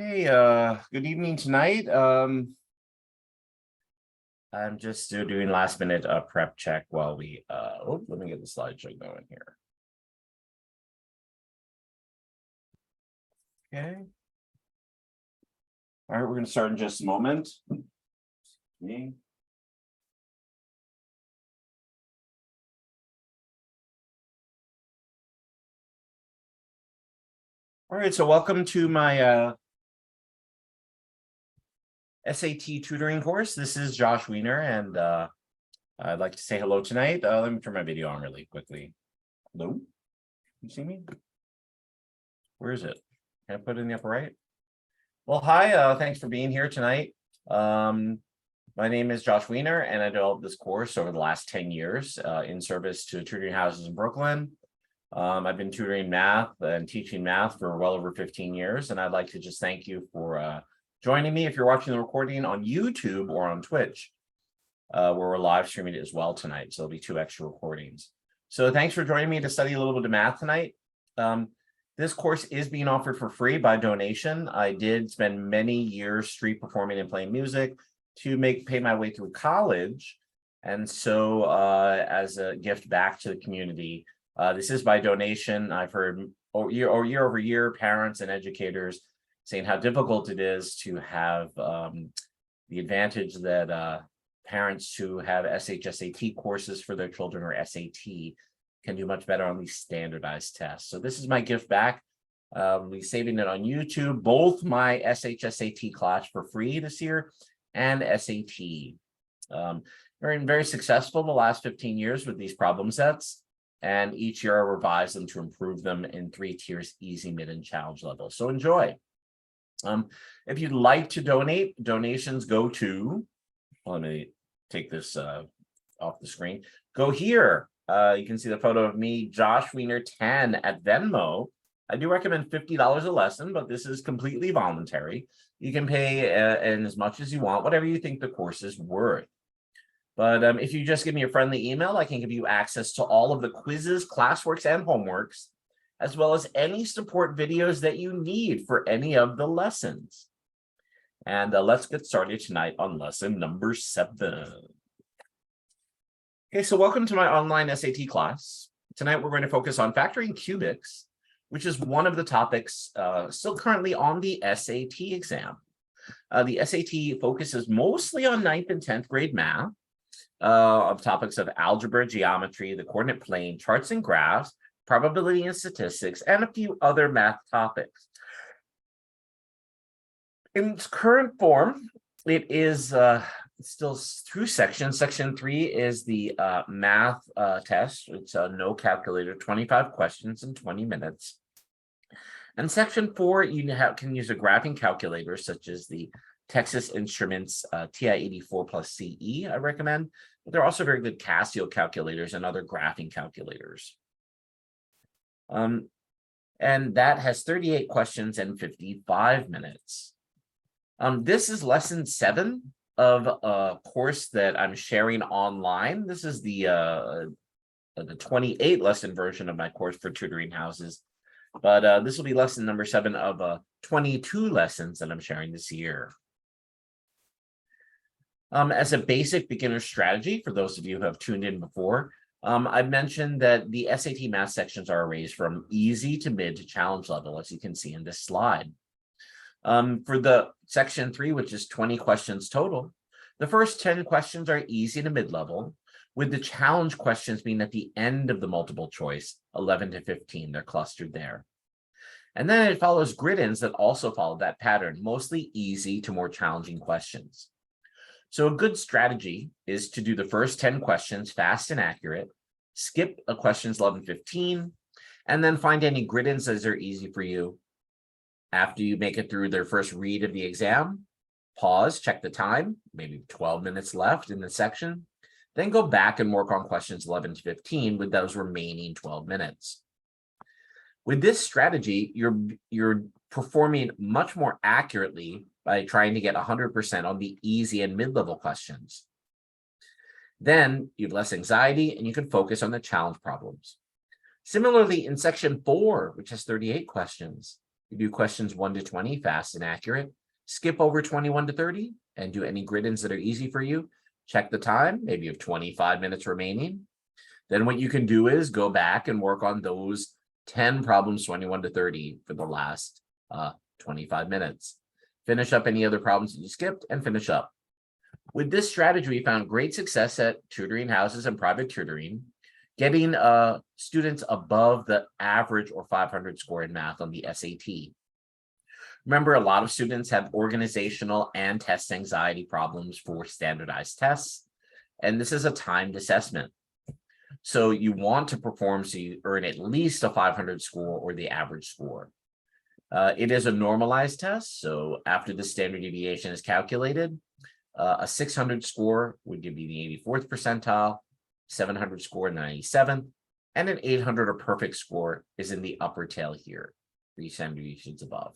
Hey, good evening tonight. I'm just doing last minute prep check while we let me get the slideshow going here. Okay. All right, we're gonna start in just a moment. Me. All right, so welcome to my SAT tutoring course. This is Josh Wiener, and I'd like to say hello tonight. Let me turn my video on really quickly. Hello? You see me? Where is it? Can I put it in the upper right? Well, hi, thanks for being here tonight. My name is Josh Wiener, and I developed this course over the last 10 years in service to tutoring houses in Brooklyn. I've been tutoring math and teaching math for well over 15 years, and I'd like to just thank you for joining me if you're watching the recording on YouTube or on Twitch, where we're live streaming it as well tonight. So there'll be 2 extra recordings. So thanks for joining me to study a little bit of math tonight. This course is being offered for free by donation. I did spend many years street performing and playing music to pay my way through college. And so as a gift back to the community, this is by donation. I've heard year over year, parents and educators saying how difficult it is to have the advantage that parents who have SHSAT courses for their children or SAT can do much better on these standardized tests. So this is my gift back. We're saving it on YouTube, both my SHSAT class for free this year and SAT. Very successful the last 15 years with these problem sets. And each year I revise them to improve them in 3 tiers, easy, mid, and challenge level. So enjoy. If you'd like to donate, donations go to, let me take this off the screen. Go here. You can see the photo of me, Josh Wiener 10 at Venmo. I do recommend $50 a lesson, but this is completely voluntary. You can pay in as much as you want, whatever you think the course is worth. But if you just give me a friendly email, I can give you access to all of the quizzes, classworks, and homeworks, as well as any support videos that you need for any of the lessons. And let's get started tonight on lesson number 7. Okay, so welcome to my online SAT class. Tonight we're going to focus on factoring cubics, which is one of the topics still currently on the SAT exam. The SAT focuses mostly on 9th and 10th grade math, of topics of algebra, geometry, the coordinate plane, charts and graphs, probability and statistics, and a few other math topics. In its current form, it is still 2 sections. Section 3 is the math test. It's a no calculator, 25 questions in 20 minutes. And section 4, you can use a graphing calculator, such as the Texas Instruments TI-84 plus CE, I recommend. But there are also very good Casio calculators and other graphing calculators. And that has 38 questions and 55 minutes. This is lesson 7 of a course that I'm sharing online. This is the 28 lesson version of my course for tutoring houses. But this will be lesson number 7 of 22 lessons that I'm sharing this year. As a basic beginner strategy, for those of you who have tuned in before, I've mentioned that the SAT math sections are arranged from easy to mid to challenge level, as you can see in this slide. For the section 3, which is 20 questions total, the first 10 questions are easy to mid-level, with the challenge questions being at the end of the multiple choice, 11 to 15. They're clustered there. And then it follows grid-ins that also follow that pattern, mostly easy to more challenging questions. So a good strategy is to do the first 10 questions fast and accurate, skip questions 11, 15, and then find any grid-ins that are easy for you. After you make it through their first read of the exam, pause, check the time, maybe 12 minutes left in the section, then go back and work on questions 11 to 15 with those remaining 12 minutes. With this strategy, you're performing much more accurately by trying to get 100% on the easy and mid-level questions. Then you have less anxiety and you can focus on the challenge problems. Similarly, in section 4, which has 38 questions, You do questions 1 to 20, fast and accurate. Skip over 21 to 30 and do any grid-ins that are easy for you. Check the time, maybe you have 25 minutes remaining. Then what you can do is go back and work on those 10 problems, 21 to 30 for the last 25 minutes. Finish up any other problems that you skipped and finish up. With this strategy, we found great success at tutoring houses and private tutoring, getting students above the average or 500 score in math on the SAT. Remember, a lot of students have organizational and test anxiety problems for standardized tests, and this is a timed assessment. So you want to perform so you earn at least a 500 score or the average score. It is a normalized test, so after the standard deviation is calculated, a 600 score would give you the 84th percentile, 700 score 97th, and an 800 or perfect score is in the upper tail here, 3 standard deviations above.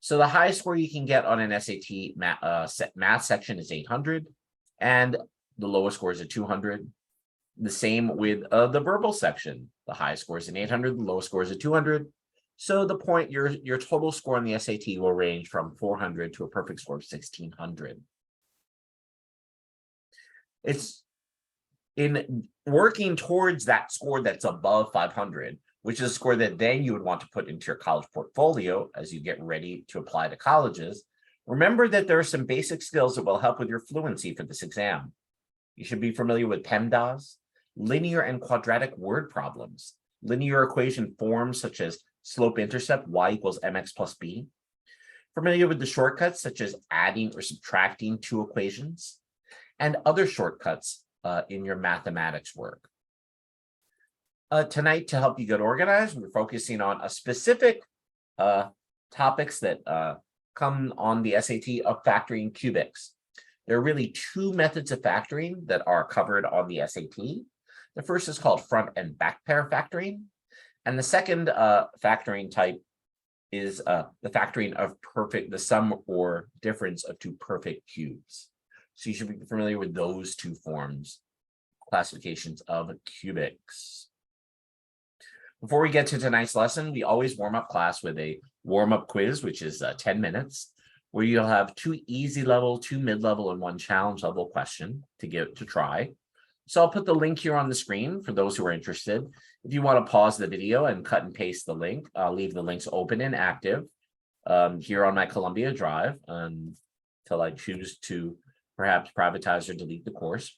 So the highest score you can get on an SAT math section is 800, and the lowest score is a 200. The same with the verbal section. The highest score is an 800, the lowest score is a 200. So the point, your total score on the SAT will range from 400 to a perfect score of 1600. It's in working towards that score that's above 500, which is a score that then you would want to put into your college portfolio as you get ready to apply to colleges. Remember that there are some basic skills that will help with your fluency for this exam. You should be familiar with PEMDAS, linear and quadratic word problems, linear equation forms such as slope-intercept, y equals mx plus b, familiar with the shortcuts such as adding or subtracting two equations, and other shortcuts in your mathematics work. Tonight, to help you get organized, we're focusing on a specific topics that come on the SAT of factoring cubics. There are really two methods of factoring that are covered on the SAT. The first is called front and back pair factoring. And the second factoring type is the factoring of the sum or difference of two perfect cubes. So you should be familiar with those two forms, classifications of cubics. Before we get to tonight's lesson, we always warm up class with a warm-up quiz, which is 10 minutes, where you'll have 2 easy level, 2 mid-level, and 1 challenge level question to try. So I'll put the link here on the screen for those who are interested. If you want to pause the video and cut and paste the link, I'll leave the links open and active here on my Columbia Drive until I choose to perhaps privatize or delete the course.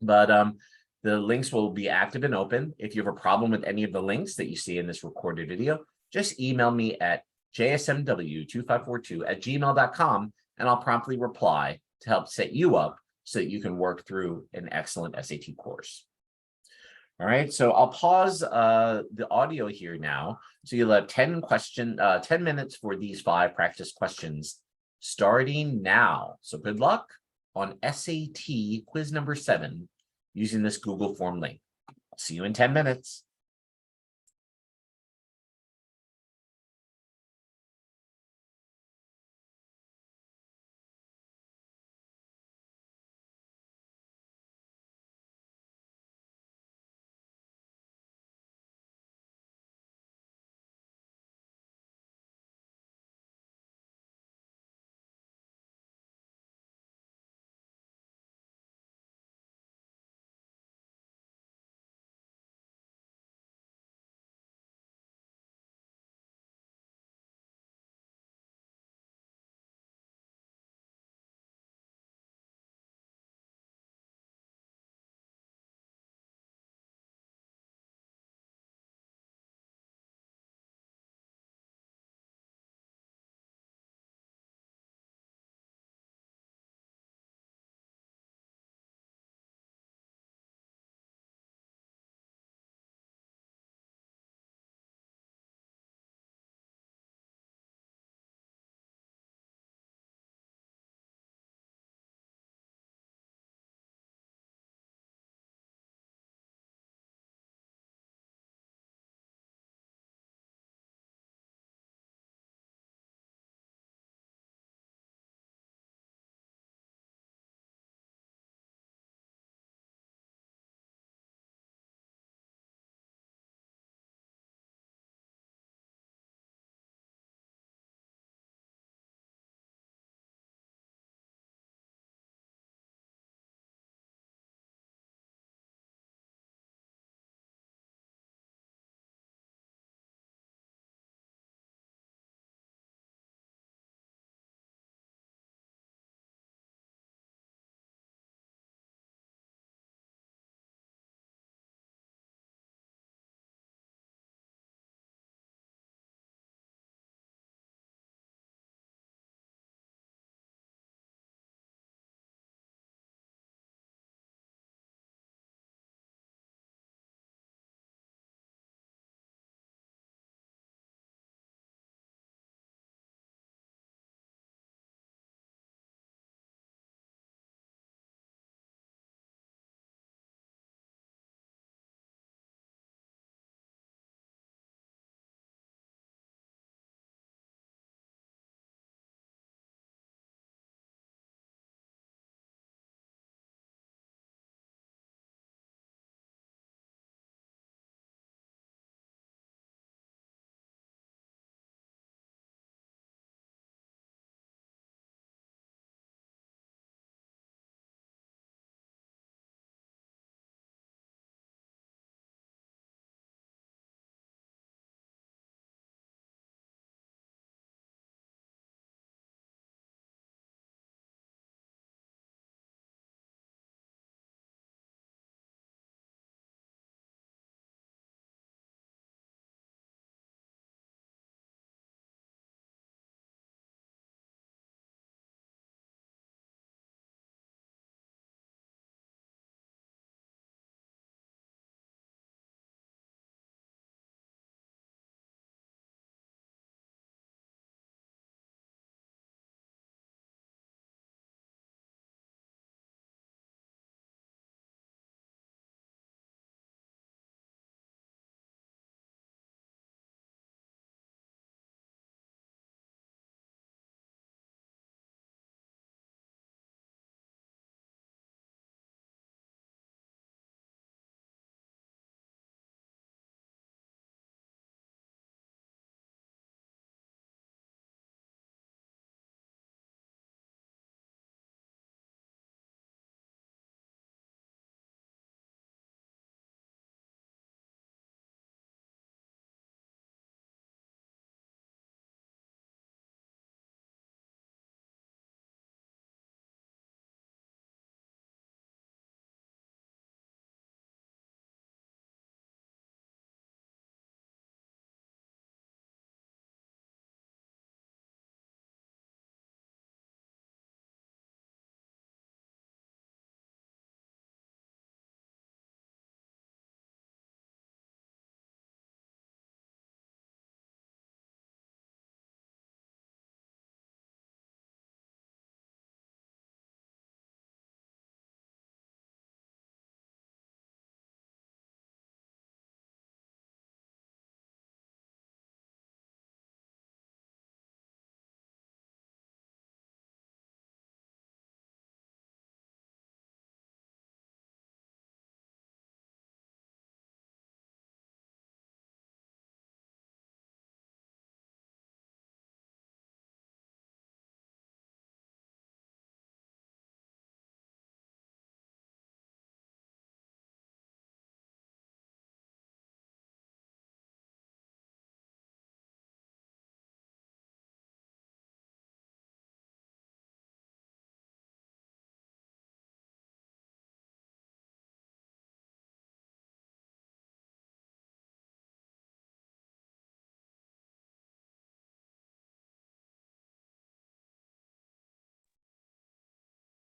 But the links will be active and open. If you have a problem with any of the links that you see in this recorded video, just email me at JW2542@gmail.com, and I'll promptly reply to help set you up so that you can work through an excellent SAT course. All right, so I'll pause the audio here now. So you'll have 10 minutes for these 5 practice questions starting now. So good luck on SAT quiz number 7 using this Google form link. I'll see you in 10 minutes.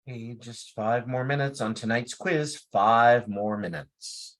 Okay, just 5 more minutes on tonight's quiz. 5 more minutes.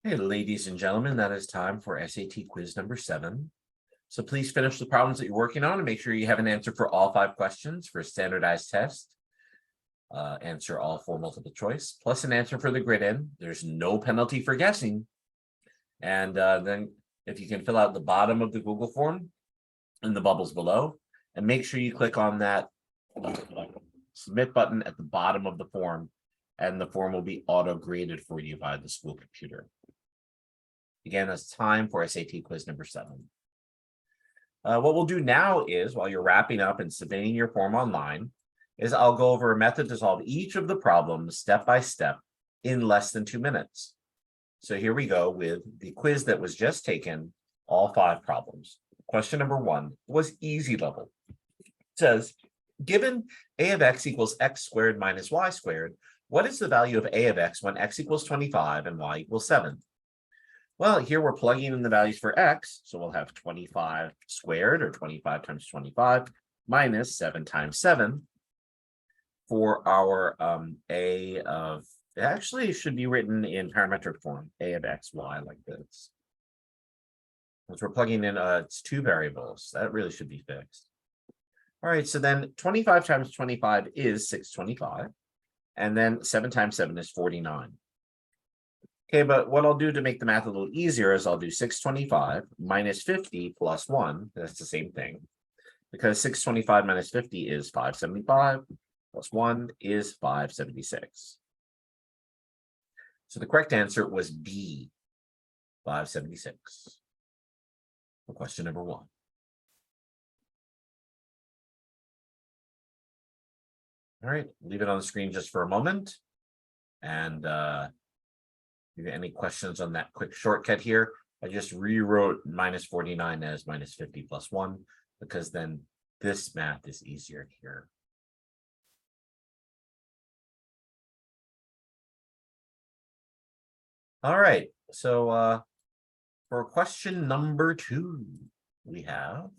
Hey, ladies and gentlemen, that is time for SAT quiz number 7. So please finish the problems that you're working on and make sure you have an answer for all 5 questions for a standardized test. Answer all 4 multiple choice, plus an answer for the grid in. There's no penalty for guessing. And then if you can fill out the bottom of the Google form in the bubbles below, and make sure you click on that submit button at the bottom of the form, and the form will be auto-graded for you by the school computer. Again, it's time for SAT quiz number 7. What we'll do now is, while you're wrapping up and submitting your form online, is I'll go over a method to solve each of the problems step by step in less than 2 minutes. So here we go with the quiz that was just taken, all 5 problems. Question number 1 was easy level. It says, given a of x equals x squared minus y squared, what is the value of a of x when x equals 25 and y equals 7? Well, here we're plugging in the values for x, so we'll have 25 squared, or 25 times 25, minus 7 times 7 for our a of, it actually should be written in parametric form, a of x, y, like this. Because we're plugging in, it's 2 variables. That really should be fixed. All right, so then 25 times 25 is 625, and then 7 times 7 is 49. Okay, but what I'll do to make the math a little easier is I'll do 625 minus 50 plus 1. That's the same thing. Because 625 minus 50 is 575, plus 1 is 576. So the correct answer was B, 576. For question number 1. All right, leave it on the screen just for a moment. And if you have any questions on that quick shortcut here, I just rewrote minus 49 as minus 50 plus 1, because then this math is easier here. All right, so for question number 2, we have,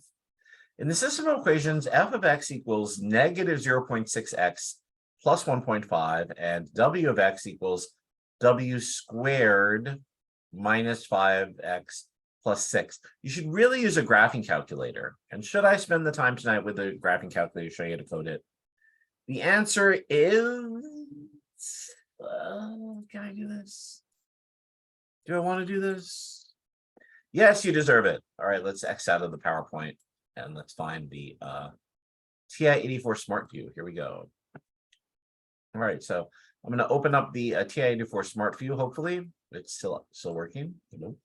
in the system of equations, f of x equals negative 0.6x plus 1.5, and w of x equals w squared minus 5x plus 6. You should really use a graphing calculator. And should I spend the time tonight with a graphing calculator to show you how to code it? The answer is, can I do this? Do I want to do this? Yes, you deserve it. All right, let's X out of the PowerPoint and let's find the TI-84 Smart View. Here we go. All right, so I'm going to open up the TI-84 Smart View. Hopefully, it's still working. Hello,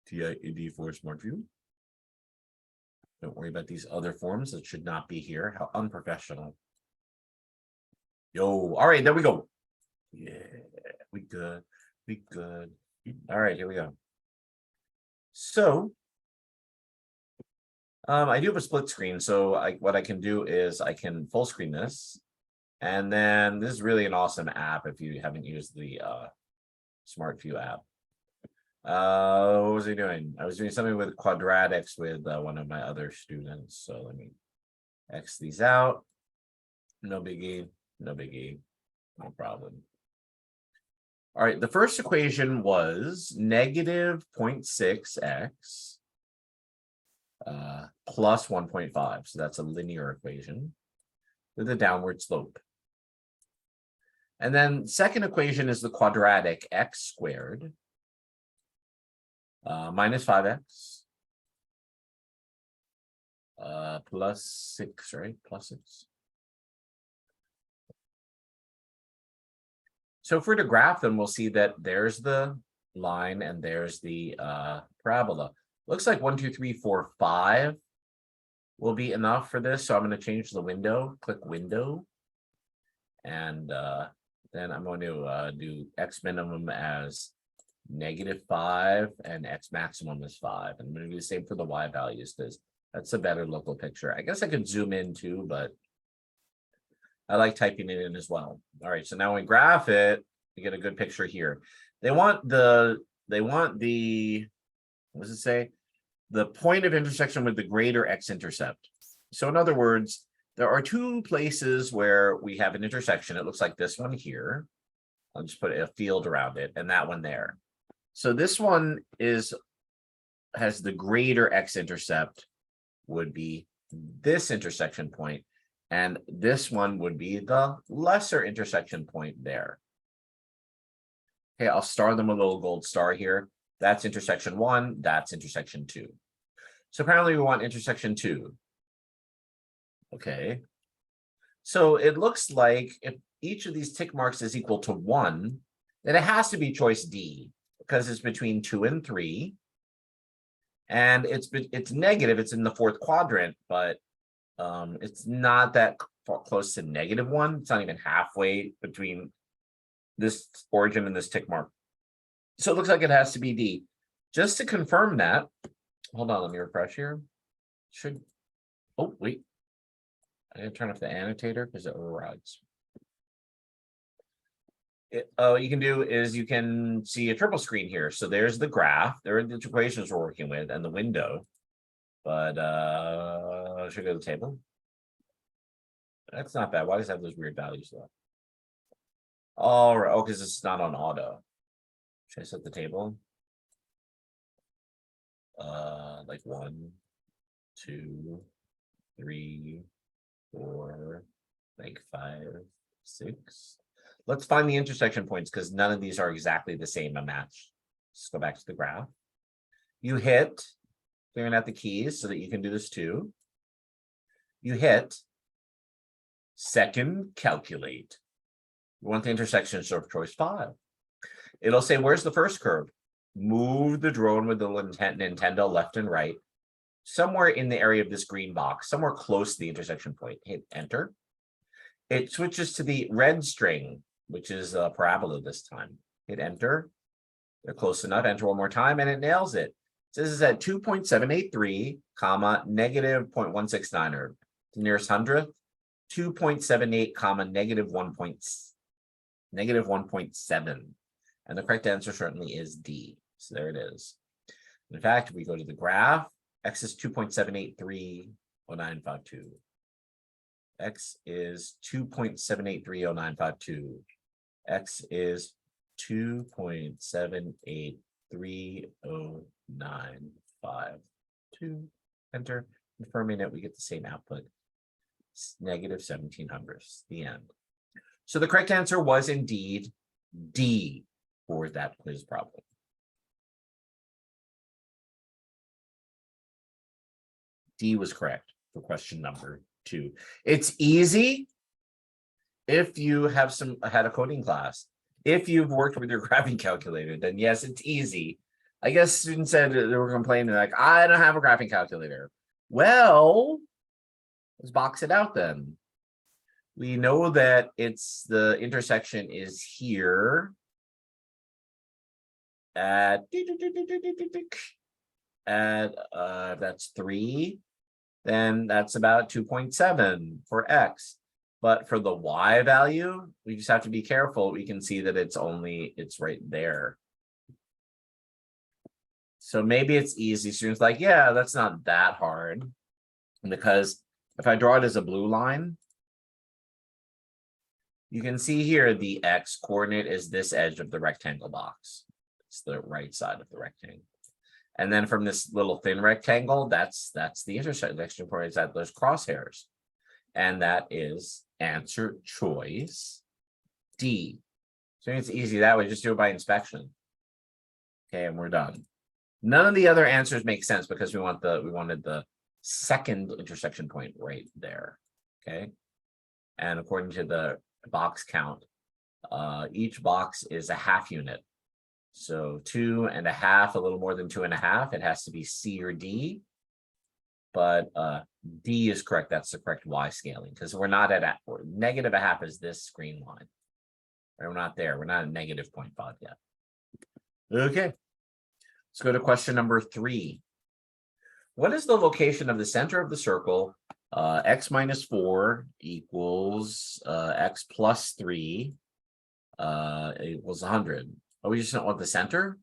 TI-84 Smart View. Don't worry about these other forms that should not be here. How unprofessional. Yo, all right, there we go. Yeah, we good. We good. All right, here we go. So I do have a split screen. So what I can do is I can full screen this. And then this is really an awesome app if you haven't used the Smart View app. What was I doing? I was doing something with quadratics with one of my other students. So let me X these out. No biggie, no biggie, no problem. All right, the first equation was negative 0.6x plus 1.5. So that's a linear equation with a downward slope. And then second equation is the quadratic x squared minus 5x plus 6, right? Plus 6. So if we're to graph them, we'll see that there's the line and there's the parabola. Looks like 1, 2, 3, 4, 5 will be enough for this. So I'm going to change the window, click window. And then I'm going to do x minimum as -5 and x maximum is 5. And I'm going to do the same for the y values because that's a better local picture. I guess I could zoom in too, but I like typing it in as well. All right, so now when we graph it, we get a good picture here. They want the, what does it say? The point of intersection with the greater x-intercept. So in other words, there are 2 places where we have an intersection. It looks like this one here. I'll just put a field around it and that one there. So this one has the greater x-intercept would be this intersection point, and this one would be the lesser intersection point there. Okay, I'll star them with a little gold star here. That's intersection 1, that's intersection 2. So apparently we want intersection 2. Okay. So it looks like if each of these tick marks is equal to 1, then it has to be choice D, because it's between 2 and 3. And it's negative, it's in the 4th quadrant, but it's not that close to -1. It's not even halfway between this origin and this tick mark. So it looks like it has to be D. Just to confirm that, hold on, let me refresh here. Oh, wait. I gotta turn off the annotator because it overrides. What you can do is you can see a triple screen here. So there's the graph, there are the equations we're working with, and the window. But should I go to the table? That's not bad. Why does it have those weird values though? All right, because it's not on auto. Should I set the table? Like 1, 2, 3, 4, like 5, 6. Let's find the intersection points because none of these are exactly the same a match. Let's go back to the graph. You hit clearing out the keys so that you can do this too. You hit second calculate. We want the intersection of choice 5. It'll say, where's the first curve? Move the drone with the Nintendo left and right, somewhere in the area of this green box, somewhere close to the intersection point. Hit enter. It switches to the red string, which is a parabola this time. Hit enter. They're close enough. Enter one more time, and it nails it. So this is at 2.783, comma, negative 0.169, or the nearest hundredth. 2.78, comma, negative 1.7. And the correct answer certainly is D. So there it is. In fact, we go to the graph. X is 2.7830952. X is 2.7830952. X is 2.7830952. Enter. Confirming it, we get the same output. It's negative 1700ths. The end. So the correct answer was indeed D for that quiz problem. D was correct for question number 2. It's easy if you have had a coding class. If you've worked with your graphing calculator, then yes, it's easy. I guess students said they were complaining like, I don't have a graphing calculator. Well, let's box it out then. We know that the intersection is here at that's 3, then that's about 2.7 for X. But for the Y value, we just have to be careful. We can see that it's right there. So maybe it's easy. Students like, yeah, that's not that hard. Because if I draw it as a blue line, you can see here the X coordinate is this edge of the rectangle box. It's the right side of the rectangle. And then from this little thin rectangle, that's the intersection point, is at those crosshairs. And that is answer choice D. So it's easy that way, just do it by inspection. Okay, and we're done. None of the other answers make sense because we wanted the second intersection point right there. Okay. And according to the box count, each box is a half unit. So 2.5, a little more than 2.5, it has to be C or D. But D is correct. That's the correct Y scaling because we're not at negative 0.5 is this green line. We're not there. We're not at negative 0.5 yet. Okay. Let's go to question number 3. What is the location of the center of the circle? X minus 4 equals X plus 3 equals 100. Oh, we just don't want the center.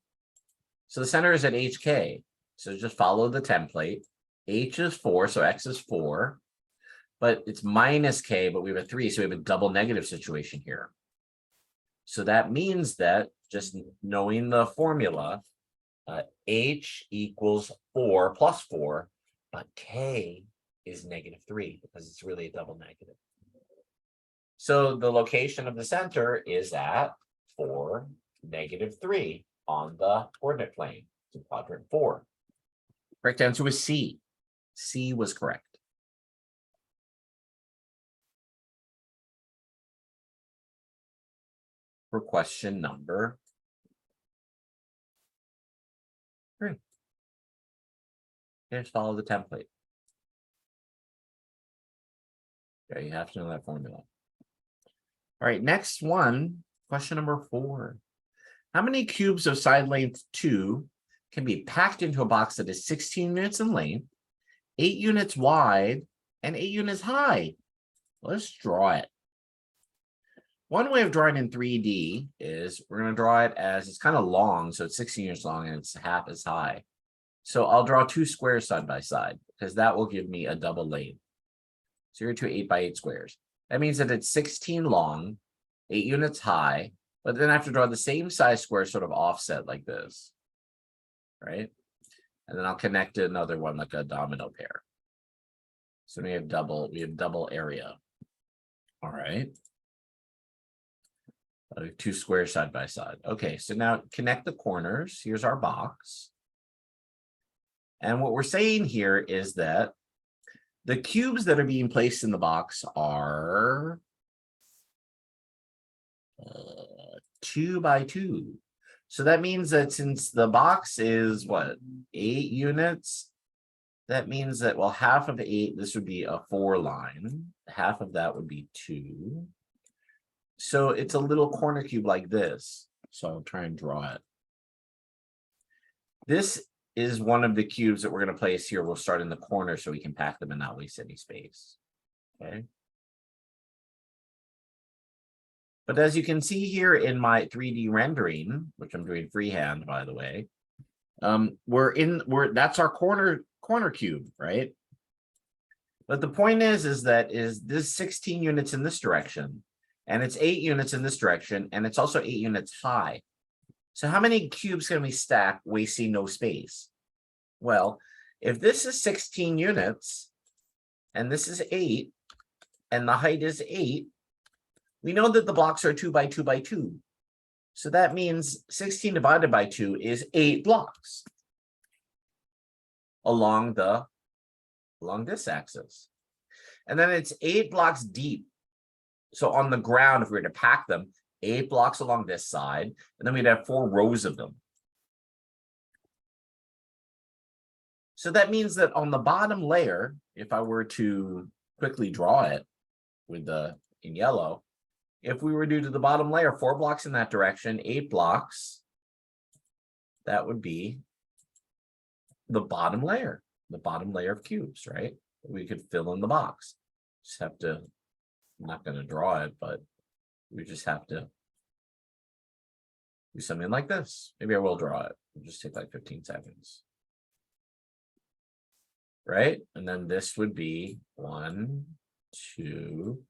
So the center is at HK. So just follow the template. H is 4, so X is 4. But it's minus K, but we have a 3, so we have a double negative situation here. So that means that just knowing the formula, H equals 4 plus 4, but K is -3 because it's really a double negative. So the location of the center is at 4, -3 on the coordinate plane, so quadrant 4. Correct answer was C. C was correct. For question number 3. Just follow the template. Okay, you have to know that formula. All right, next one, question number 4. How many cubes of side length 2 can be packed into a box that is 16 units in length, 8 units wide, and 8 units high? Let's draw it. One way of drawing in 3D is we're going to draw it as it's kind of long, so it's 16 units long and it's half as high. So I'll draw 2 squares side by side because that will give me a double length. So you're 2 8 by 8 squares. That means that it's 16 long, 8 units high, but then I have to draw the same size square sort of offset like this, right? And then I'll connect to another one like a domino pair. So we have double area. All right. 2 squares side by side. Okay, so now connect the corners. Here's our box. And what we're saying here is that the cubes that are being placed in the box are 2 by 2. So that means that since the box is what, 8 units, that means that, well, half of 8, this would be a 4 line. Half of that would be 2. So it's a little corner cube like this. So I'll try and draw it. This is one of the cubes that we're going to place here. We'll start in the corner so we can pack them and not waste any space. Okay. But as you can see here in my 3D rendering, which I'm doing freehand, by the way, that's our corner cube, right? But the point is this 16 units in this direction, and it's 8 units in this direction, and it's also 8 units high. So how many cubes can we stack wasting no space? Well, if this is 16 units, and this is 8, and the height is 8, we know that the blocks are 2 by 2 by 2. So that means 16 divided by 2 is 8 blocks along this axis. And then it's 8 blocks deep. So on the ground, if we were to pack them, 8 blocks along this side, and then we'd have 4 rows of them. So that means that on the bottom layer, if I were to quickly draw it with in yellow, if we were to do to the bottom layer, 4 blocks in that direction, 8 blocks, that would be the bottom layer of cubes, right? We could fill in the box. Just have to, I'm not going to draw it, but we just have to do something like this. Maybe I will draw it. It'll just take like 15 seconds. Right? And then this would be 1, 2,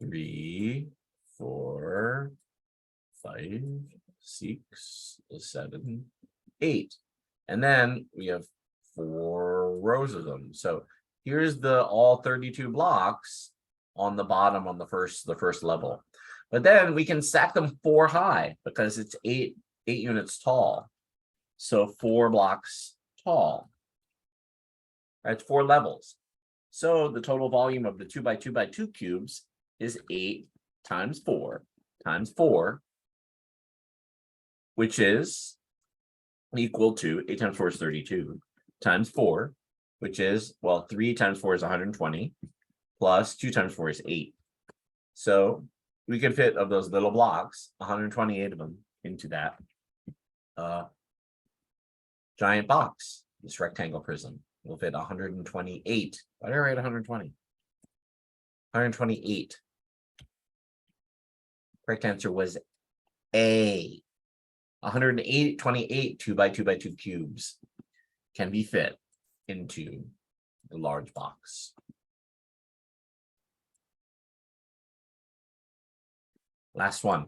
3, 4, 5, 6, 7, 8. And then we have 4 rows of them. So here's all 32 blocks on the bottom on the first level. But then we can stack them 4 high because it's 8 units tall. So 4 blocks tall. Right, 4 levels. So the total volume of the 2 by 2 by 2 cubes is 8 times 4 times 4, which is equal to 8 times 4 is 32 times 4, which is, well, 3 times 4 is 120 plus 2 times 4 is 8. So we can fit of those little blocks, 128 of them into that giant box, this rectangle prism. We'll fit 128. Why did I write 120? 128. Correct answer was A. 128 2 by 2 by 2 cubes can be fit into the large box. Last one.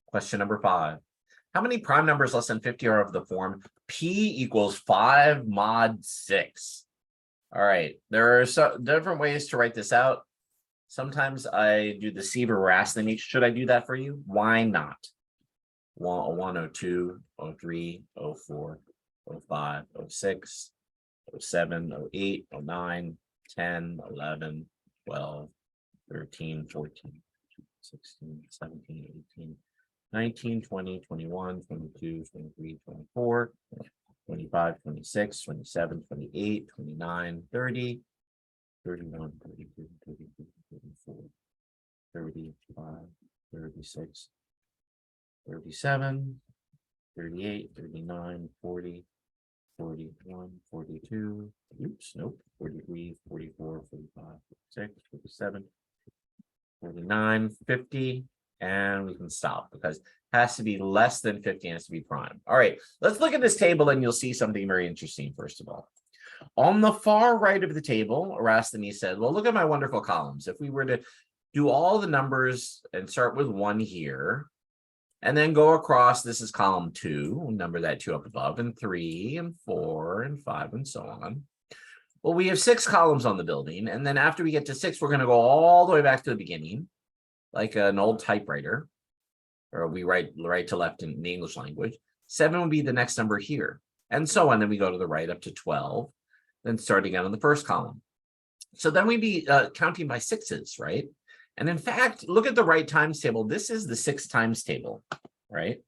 Question number 5. How many prime numbers less than 50 are of the form P equals 5 mod 6? All right, there are some different ways to write this out. Sometimes I do the sieve or Rasmussen. Should I do that for you? Why not? 1, 02, 03, 04, 05, 06, 07, 08, 09, 10, 11, 12, 13, 14, 16, 17, 18, 19, 20, 21, 22, 23, 24, 25, 26, 27, 28, 29, 30, 31, 32, 33, 34, 35, 36, 37, 38, 39, 40, 41, 42, oops, nope, 43, 44, 45, 46, 47, 49, 50, and we can stop because it has to be less than 50 and it has to be prime. All right, let's look at this table and you'll see something very interesting, first of all. On the far right of the table, Erasthenes said, well, look at my wonderful columns. If we were to do all the numbers and start with 1 here, and then go across, this is column 2, we'll number that 2 up above, and 3, and 4, and 5, and so on. Well, we have 6 columns on the building, and then after we get to 6, we're going to go all the way back to the beginning, like an old typewriter, or we write right to left in the English language. 7 would be the next number here, and so on. Then we go to the right up to 12, then start again on the first column. So then we'd be counting by 6s, right? And in fact, look at the right times table. This is the 6 times table, right?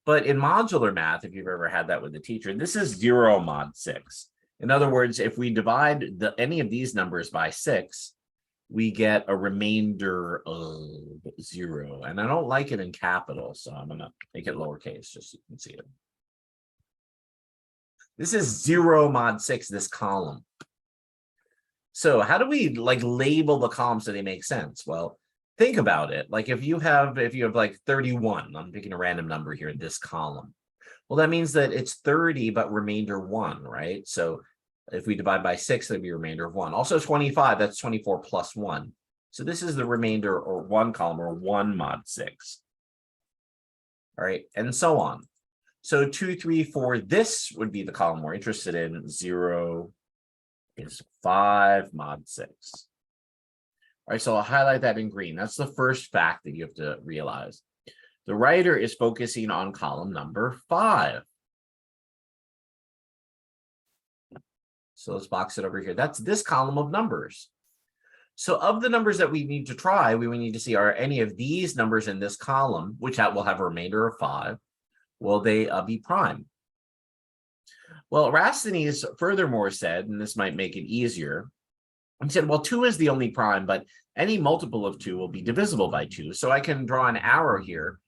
But in modular math, if you've ever had that with a teacher, this is 0 mod 6. In other words, if we divide any of these numbers by 6, we get a remainder of 0. And I don't like it in capital, so I'm going to make it lowercase just so you can see it. This is 0 mod 6, this column. So how do we like label the columns so they make sense? Well, think about it. Like if you have like 31, I'm picking a random number here in this column. Well, that means that it's 30, but remainder 1, right? So if we divide by 6, that'd be a remainder of 1. Also 25, that's 24 plus 1. So this is the remainder or 1 column or 1 mod 6. All right, and so on. So 2, 3, 4, this would be the column we're interested in. 0 is 5 mod 6. All right, so I'll highlight that in green. That's the first fact that you have to realize. The writer is focusing on column number 5. So let's box it over here. That's this column of numbers. So of the numbers that we need to try, we need to see, are any of these numbers in this column, which will have a remainder of 5, will they be prime? Well, Erasthenes furthermore said, and this might make it easier, he said, well, 2 is the only prime, but any multiple of 2 will be divisible by 2. So I can draw an arrow here,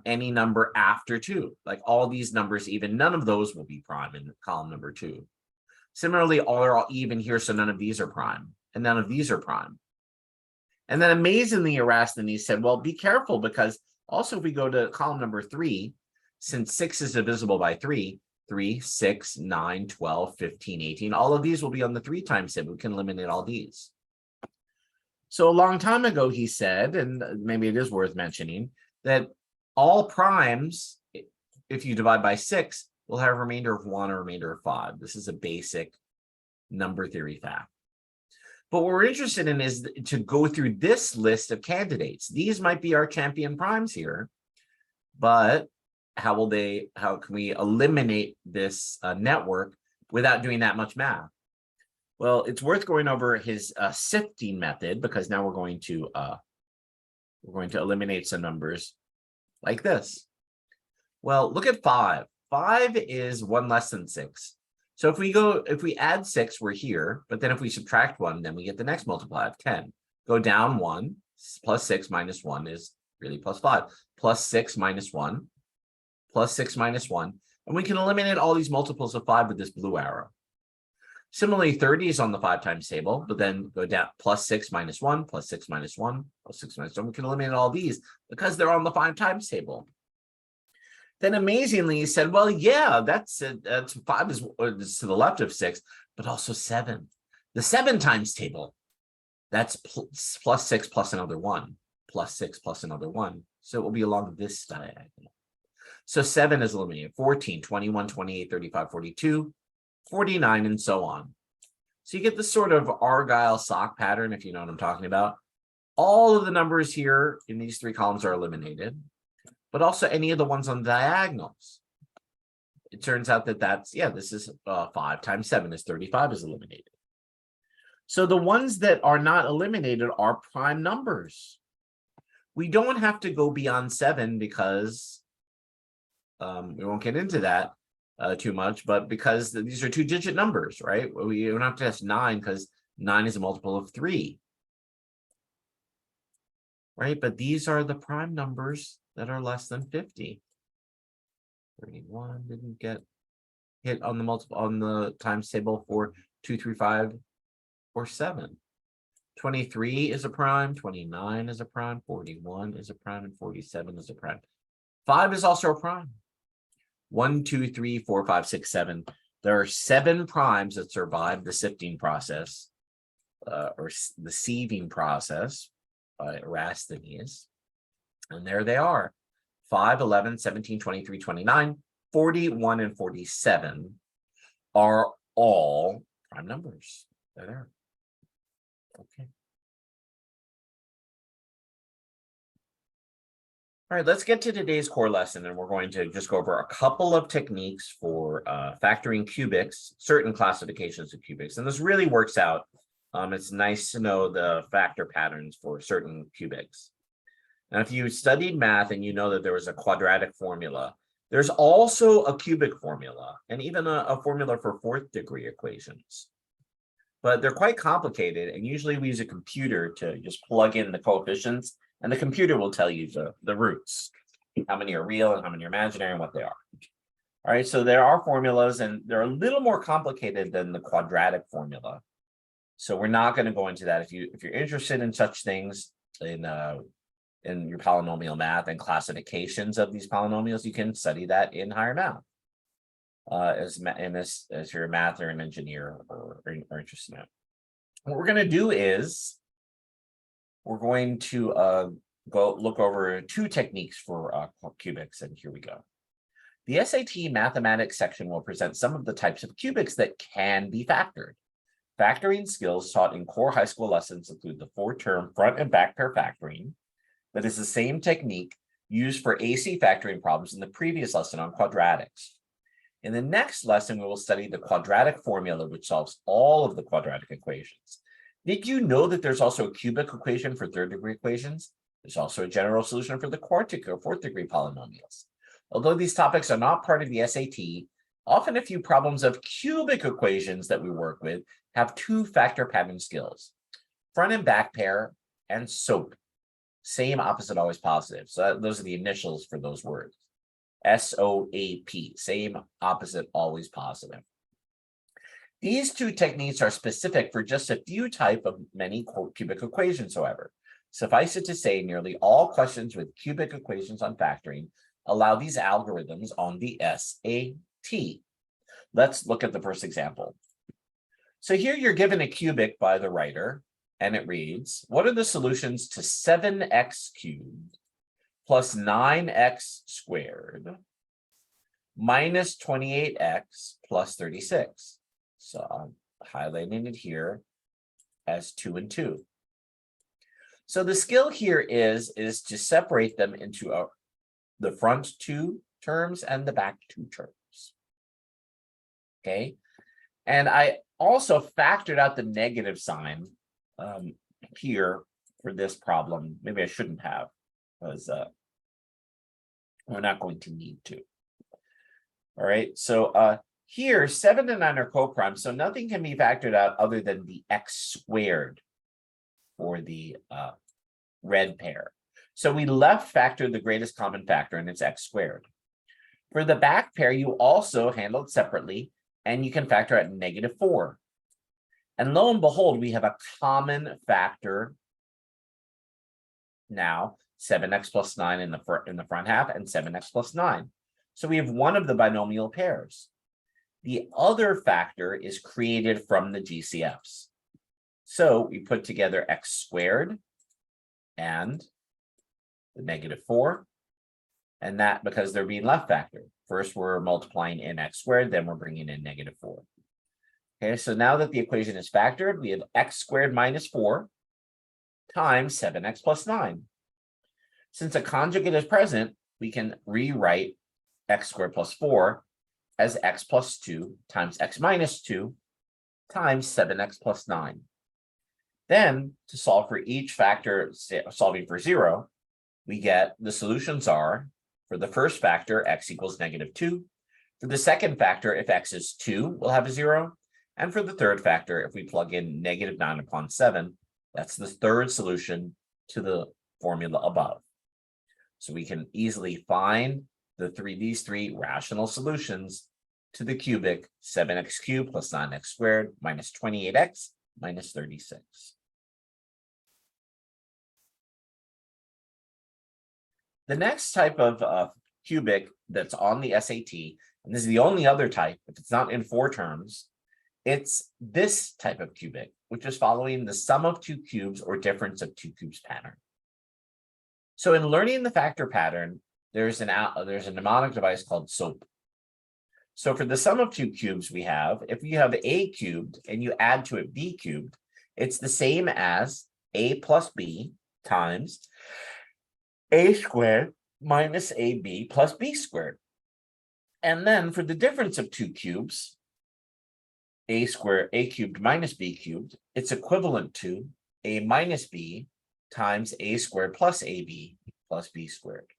any number after 2, like all these numbers, even none of those will be prime in column number 2. Similarly, all are all even here, so none of these are prime, and none of these are prime. And then amazingly, Erasthenes said, well, be careful, because also if we go to column number 3, since 6 is divisible by 3, 3, 6, 9, 12, 15, 18. All of these will be on the 3 times table. We can eliminate all these. So a long time ago, he said, and maybe it is worth mentioning, that all primes, if you divide by 6, will have a remainder of 1 or a remainder of 5. This is a basic number theory fact. But what we're interested in is to go through this list of candidates. These might be our champion primes here, but how can we eliminate this network without doing that much math? Well, it's worth going over his sifting method, because now we're going to eliminate some numbers like this. Well, look at 5. 5 is 1 less than 6. So if we add 6, we're here, but then if we subtract 1, then we get the next multiply of 10. Go down 1, plus 6 minus 1 is really plus 5. Plus 6 minus 1. Plus 6 minus 1, and we can eliminate all these multiples of 5 with this blue arrow. Similarly, 30 is on the 5 times table, but then go down plus 6 minus 1, plus 6 minus 1, plus 6 minus 1. We can eliminate all these because they're on the 5 times table. Then amazingly, he said, well, yeah, that's 5 is to the left of 6, but also 7. The 7 times table, that's plus 6 plus another 1, plus 6 plus another 1. So it will be along this diagonal. So 7 is eliminated, 14, 21, 28, 35, 42, 49, and so on. So you get this sort of Argyle sock pattern, if you know what I'm talking about. All of the numbers here in these three columns are eliminated, but also any of the ones on diagonals. It turns out that this is 5 times 7 is 35 is eliminated. So the ones that are not eliminated are prime numbers. We don't have to go beyond 7 because we won't get into that too much, but because these are 2-digit numbers, right? We don't have to test 9 because 9 is a multiple of 3. Right, but these are the prime numbers that are less than 50. 31 didn't get hit on the multiple on the times table for 2, 3, 5, or 7. 23 is a prime, 29 is a prime, 41 is a prime, and 47 is a prime. 5 is also a prime. 1, 2, 3, 4, 5, 6, 7. There are 7 primes that survive the sifting process, or the sieving process by Erasthenes. And there they are. 5, 11, 17, 23, 29, 41, and 47 are all prime numbers. They're there. Okay. All right, let's get to today's core lesson, and we're going to just go over a couple of techniques for factoring cubics, certain classifications of cubics. And this really works out. It's nice to know the factor patterns for certain cubics. Now, if you studied math and you know that there was a quadratic formula, there's also a cubic formula and even a formula for 4th degree equations. But they're quite complicated, and usually we use a computer to just plug in the coefficients, and the computer will tell you the roots, how many are real and how many are imaginary and what they are. All right, so there are formulas, and they're a little more complicated than the quadratic formula. So we're not going to go into that. If you're interested in such things in your polynomial math and classifications of these polynomials, you can study that in higher math. As you're a math or an engineer or interested in it. What we're going to do is we're going to go look over 2 techniques for cubics, and here we go. The SAT mathematics section will present some of the types of cubics that can be factored. Factoring skills taught in core high school lessons include the 4-term front and back pair factoring. That is the same technique used for AC factoring problems in the previous lesson on quadratics. In the next lesson, we will study the quadratic formula, which solves all of the quadratic equations. Did you know that there's also a cubic equation for 3rd degree equations? There's also a general solution for the quartic or 4th degree polynomials. Although these topics are not part of the SAT, often a few problems of cubic equations that we work with have 2 factor pattern skills: front and back pair and SOAP. Same, opposite, always positive. So those are the initials for those words. SOAP, same, opposite, always positive. These 2 techniques are specific for just a few type of many cubic equations, however. Suffice it to say, nearly all questions with cubic equations on factoring allow these algorithms on the SAT. Let's look at the first example. So here you're given a cubic by the writer, and it reads, what are the solutions to 7x cubed plus 9x squared minus 28x plus 36? So I'm highlighting it here as 2 and 2. So the skill here is to separate them into the front 2 terms and the back 2 terms. Okay. And I also factored out the negative sign here for this problem. Maybe I shouldn't have, because we're not going to need to. All right, so here 7 and 9 are co-primes, so nothing can be factored out other than the x squared for the red pair. So we left factor the greatest common factor, and it's x squared. For the back pair, you also handled separately, and you can factor out -4. And lo and behold, we have a common factor now, 7x plus 9 in the front half and 7x plus 9. So we have one of the binomial pairs. The other factor is created from the GCFs. So we put together x squared and the -4 And that because they're being left factored. First, we're multiplying in x squared, then we're bringing in -4. Okay, so now that the equation is factored, we have x squared minus 4 times 7x plus 9. Since a conjugate is present, we can rewrite x squared plus 4 as x plus 2 times x minus 2 times 7x plus 9. Then, to solve for each factor, solving for 0, we get the solutions are, for the first factor, x equals -2. For the second factor, if x is 2, we'll have a 0. And for the third factor, if we plug in -9 upon 7, that's the third solution to the formula above. So we can easily find these three rational solutions to the cubic 7x cubed plus 9x squared minus 28x minus 36. The next type of cubic that's on the SAT, and this is the only other type, if it's not in 4 terms, it's this type of cubic, which is following the sum of 2 cubes or difference of 2 cubes pattern. So in learning the factor pattern, there's a mnemonic device called SOAP. So for the sum of 2 cubes we have, if you have a cubed and you add to it b cubed, it's the same as a plus b times a squared minus ab plus b squared. And then for the difference of 2 cubes, a cubed minus b cubed, it's equivalent to a minus b times a squared plus ab plus b squared.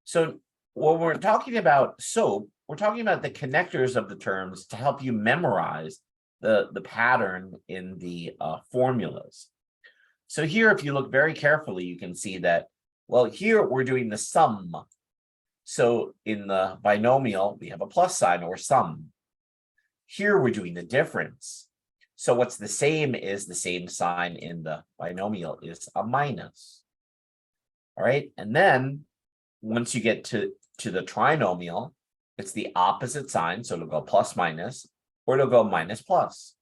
So when we're talking about SOAP, we're talking about the connectors of the terms to help you memorize the pattern in the formulas. So here, if you look very carefully, you can see that, well, here we're doing the sum. So in the binomial, we have a plus sign or sum. Here we're doing the difference. So what's the same is the same sign in the binomial is a minus. All right, and then once you get to the trinomial, it's the opposite sign, so it'll go plus minus, or it'll go minus plus.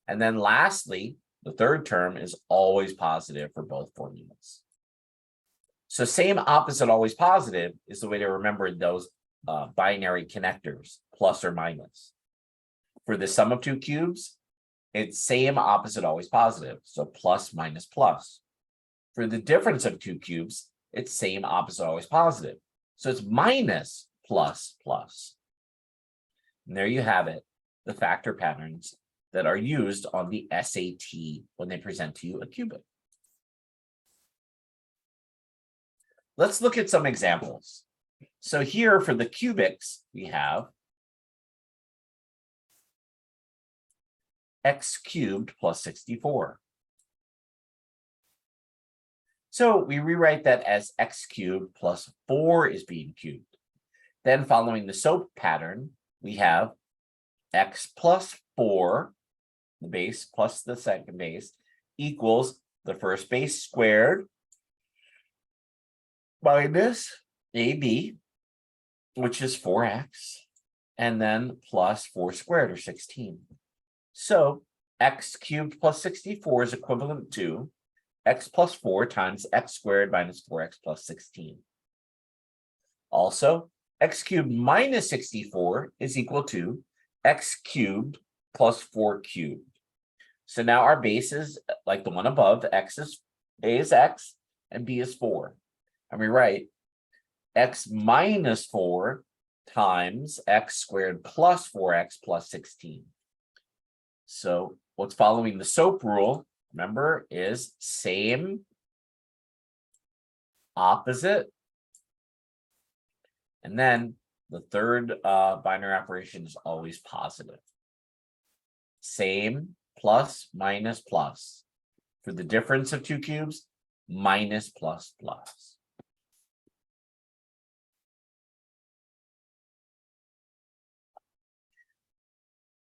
And then lastly, the third term is always positive for both formulas. So same opposite always positive is the way to remember those binary connectors, plus or minus. For the sum of 2 cubes, it's same opposite always positive, so plus minus plus. For the difference of 2 cubes, it's same opposite always positive, so it's minus plus plus. And there you have it, the factor patterns that are used on the SAT when they present to you a cubic. Let's look at some examples. So here for the cubics, we have x cubed plus 64. So we rewrite that as x cubed plus 4 is being cubed. Then following the SOAP pattern, we have x plus 4, the base plus the second base, equals the first base squared minus ab, which is 4x, and then plus 4 squared, or 16. So x cubed plus 64 is equivalent to x plus 4 times x squared minus 4x plus 16. Also, x cubed minus 64 is equal to x cubed plus 4 cubed. So now our base is like the one above, a is x and b is 4. And we write x minus 4 times x squared plus 4x plus 16. So what's following the SOAP rule, remember, is same, opposite, and then the third binary operation is always positive. Same plus minus plus. For the difference of 2 cubes, minus plus plus.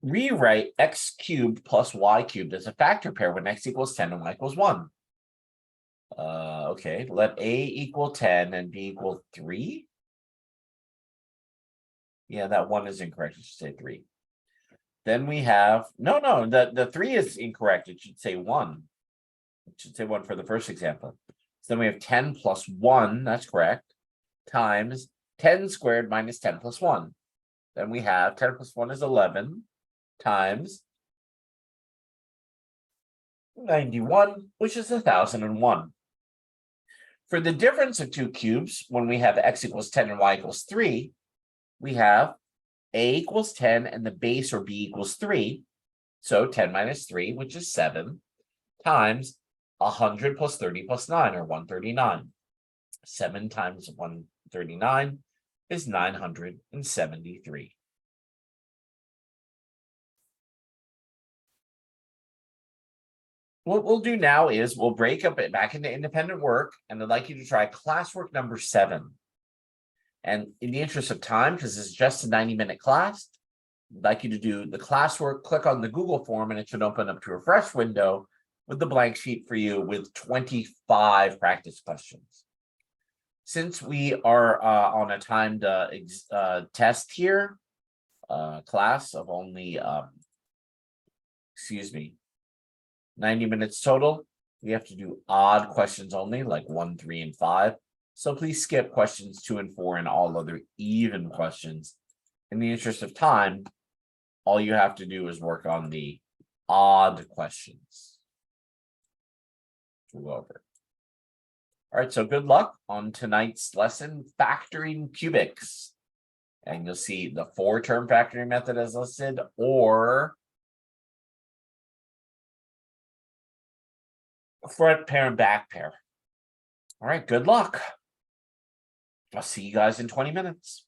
Rewrite x cubed plus y cubed as a factor pair when x equals 10 and y equals 1. Okay, let a equal 10 and b equal 3. Yeah, that 1 is incorrect. It should say 3. Then we have, no, the 3 is incorrect. It should say 1. It should say 1 for the first example. So then we have 10 plus 1, that's correct. times 10 squared minus 10 plus 1. Then we have 10 plus 1 is 11 times 91, which is 1001. For the difference of two cubes, when we have x equals 10 and y equals 3, we have a equals 10 and the base or b equals 3. So 10 minus 3, which is 7, times 100 plus 30 plus 9, or 139. 7 times 139 is 973. What we'll do now is we'll break up it back into independent work, and I'd like you to try classwork number 7. And in the interest of time, because this is just a 90-minute class, I'd like you to do the classwork, click on the Google form, and it should open up to a fresh window with the blank sheet for you with 25 practice questions. Since we are on a timed test here, class of only, 90 minutes total, we have to do odd questions only, like 1, 3, and 5. So please skip questions 2 and 4 and all other even questions. In the interest of time, all you have to do is work on the odd questions to go over. All right, so good luck on tonight's lesson, factoring cubics. And you'll see the 4-term factoring method as listed, or front pair and back pair. All right, good luck. I'll see you guys in 20 minutes.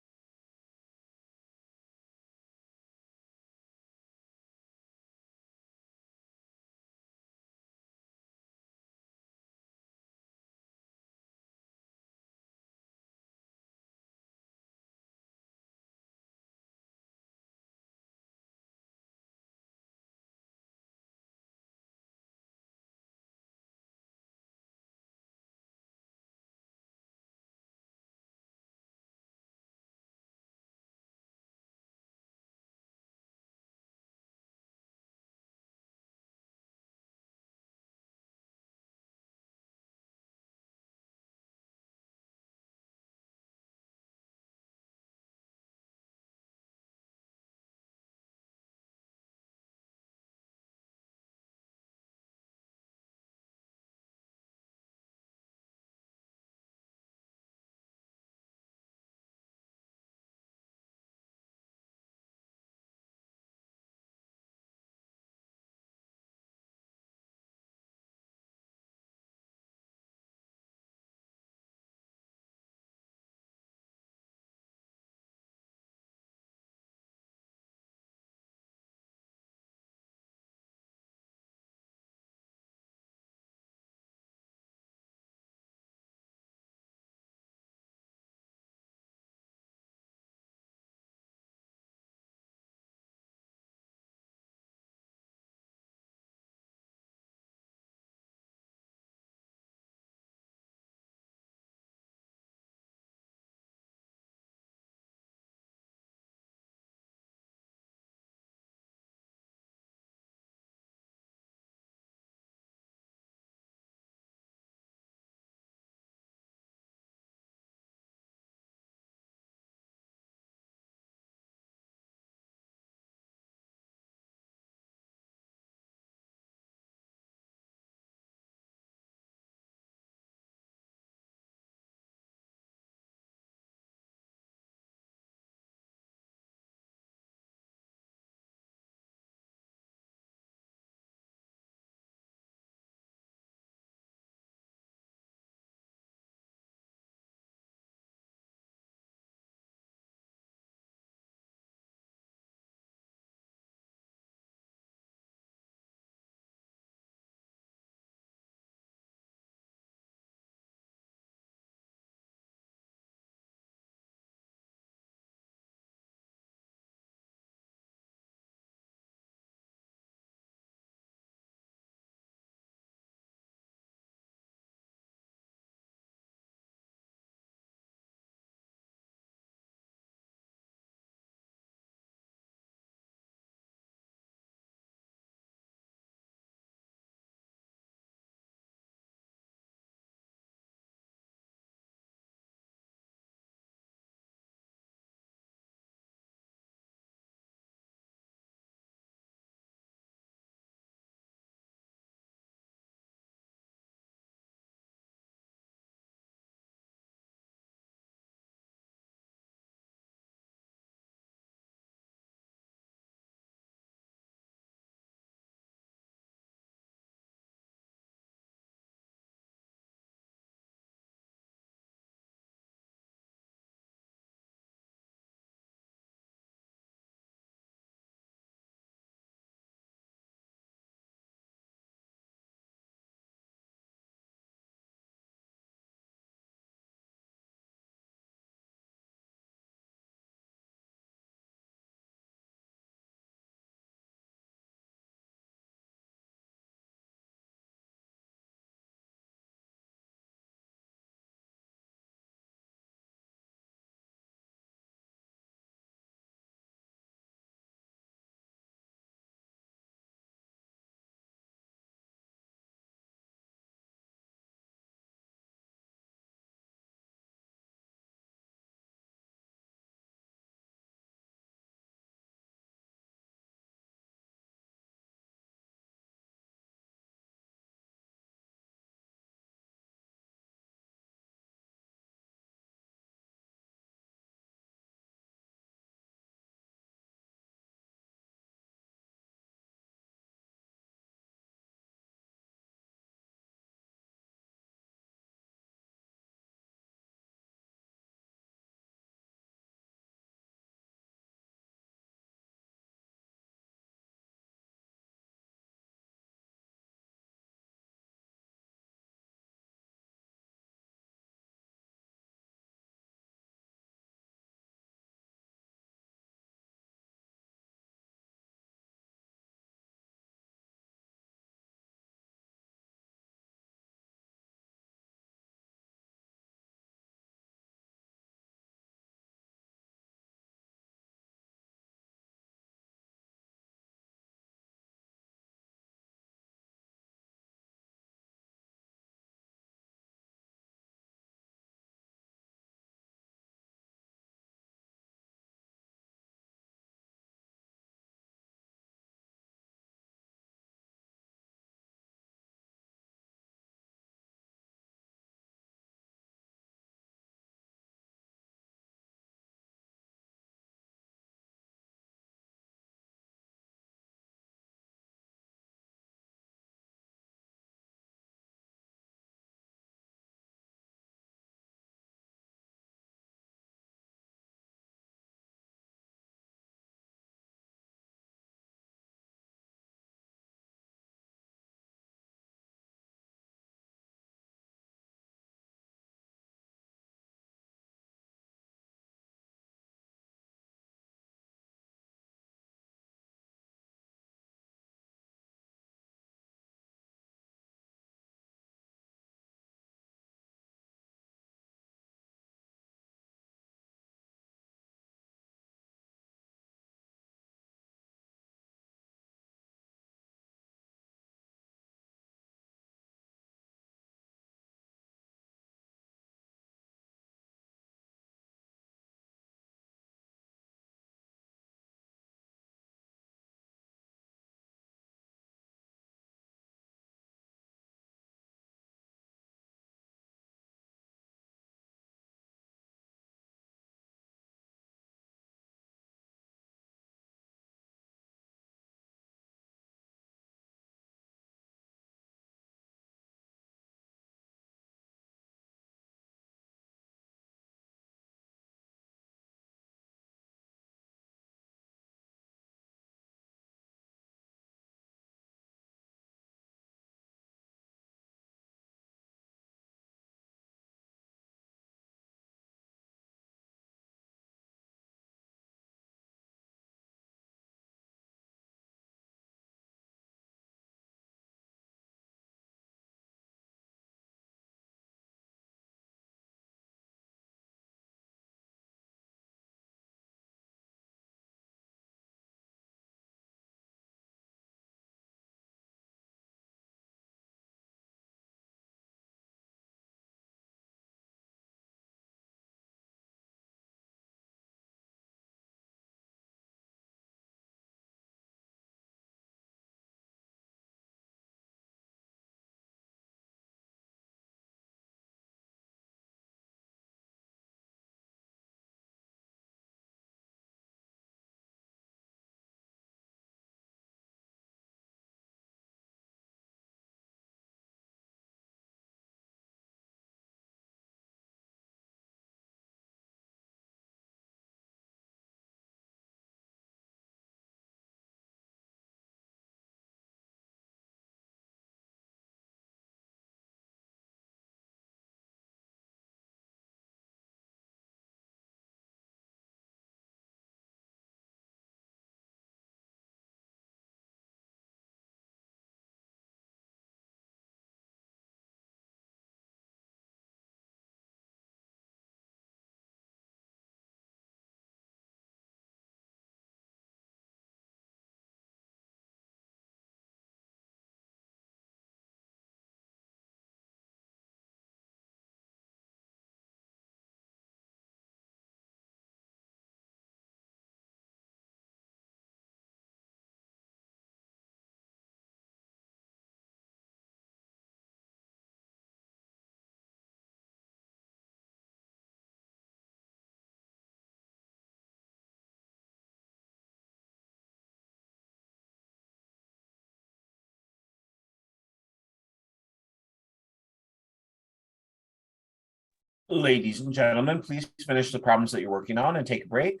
Ladies and gentlemen, please finish the problems that you're working on and take a break.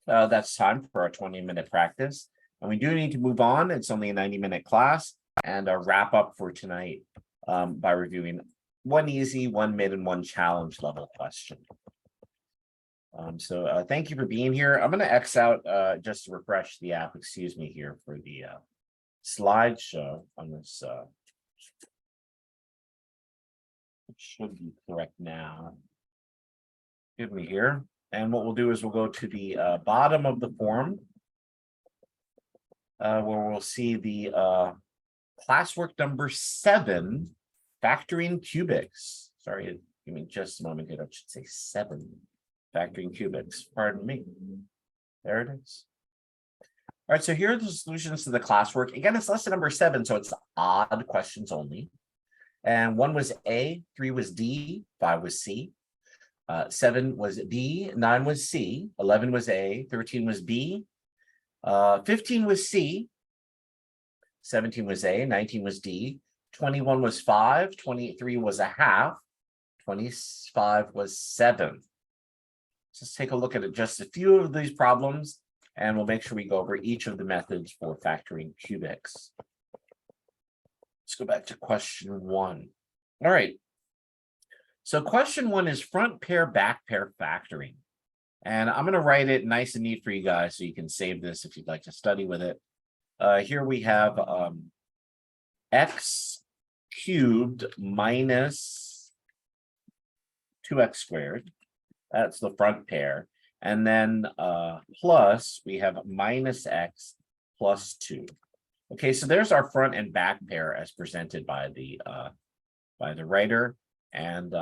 That's time for our 20-minute practice. And we do need to move on. It's only a 90-minute class, and a wrap up for tonight by reviewing one easy, one mid, and one challenge level question. So thank you for being here. I'm going to X out just to refresh the app, excuse me, here for the slideshow on this. It should be correct now. Give me here. And what we'll do is we'll go to the bottom of the form where we'll see the classwork number 7, factoring cubics. Sorry, give me just a moment here. I should say 7, factoring cubics. Pardon me. There it is. All right, so here are the solutions to the classwork. Again, it's lesson number 7, so it's odd questions only. And 1 was A, 3 was D, 5 was C. 7 was B, 9 was C, 11 was A, 13 was B, 15 was C, 17 was A, 19 was D, 21 was 5, 23 was a half, 25 was 7. Let's take a look at just a few of these problems, and we'll make sure we go over each of the methods for factoring cubics. Let's go back to question 1. All right. So question 1 is front pair, back pair factoring. And I'm going to write it nice and neat for you guys so you can save this if you'd like to study with it. Here we have x cubed minus 2x squared. That's the front pair. And then plus we have minus x plus 2. Okay, so there's our front and back pair as presented by the writer. And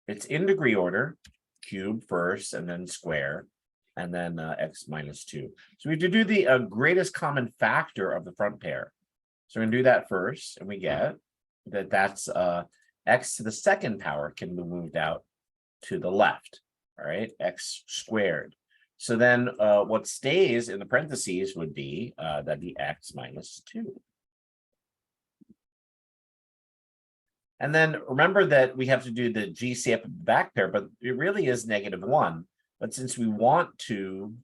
it's in degree order, cube first and then square, and then x minus 2. So we have to do the greatest common factor of the front pair. So we're going to do that first, and we get that's x to the second power can be moved out to the left. All right, x squared. So then what stays in the parentheses would be that'd be x minus 2. And then remember that we have to do the GCF of the back pair, but it really is -1. But since we want to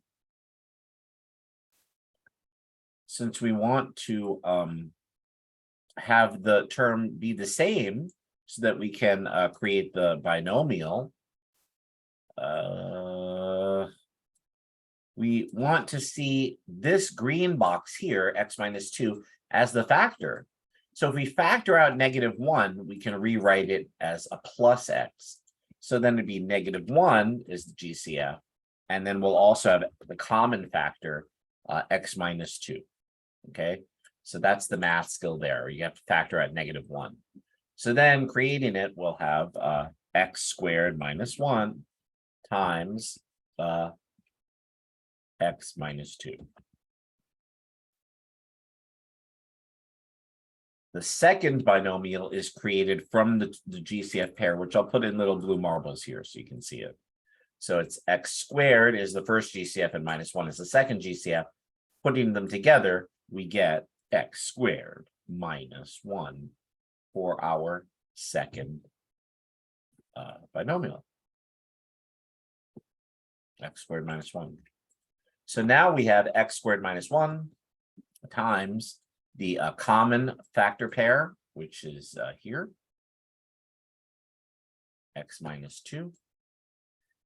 have the term be the same so that we can create the binomial, we want to see this green box here, x minus 2, as the factor. So if we factor out -1, we can rewrite it as a plus x. So then it'd be -1 is the GCF. And then we'll also have the common factor, x minus 2. Okay, so that's the math skill there. You have to factor out -1. So then creating it, we'll have x squared minus 1 times x minus 2. The second binomial is created from the GCF pair, which I'll put in little blue marbles here so you can see it. So it's x squared is the first GCF and -1 is the second GCF. Putting them together, we get x squared minus 1 for our second binomial. X squared minus 1. So now we have x squared minus 1 times the common factor pair, which is here, x minus 2.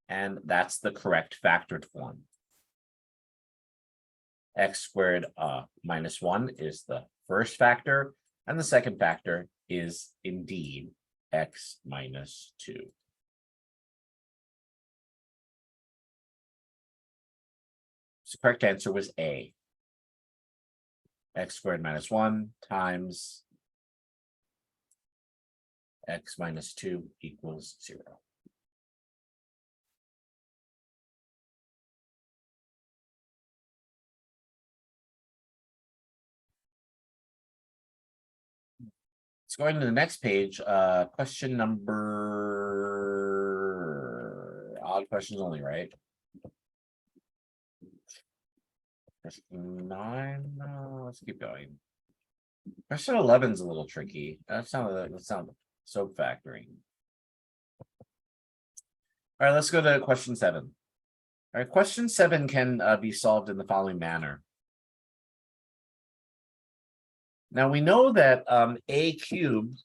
And that's the correct factored form. X squared minus 1 is the first factor, and the second factor is indeed x minus 2. So the correct answer was A. X squared minus 1 times x minus 2 equals 0. Let's go into the next page. Question number, odd questions only, right? Question 9. No, let's keep going. Question 11 is a little tricky. That's not soap factoring. All right, let's go to question 7. All right, question 7 can be solved in the following manner. Now we know that a cubed,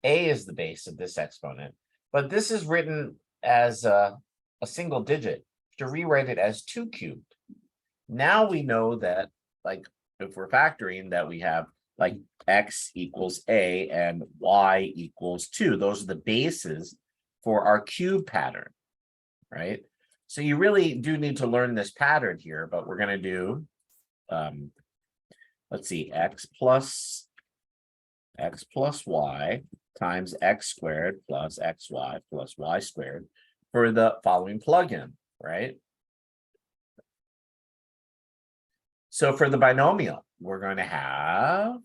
a is the base of this exponent, but this is written as a single digit. To rewrite it as 2 cubed. Now we know that, like, if we're factoring, that we have like x equals a and y equals 2. Those are the bases for our cube pattern, right? So you really do need to learn this pattern here, but we're going to do, let's see, x plus y times x squared plus xy plus y squared for the following plugin, right? So for the binomial, we're going to have,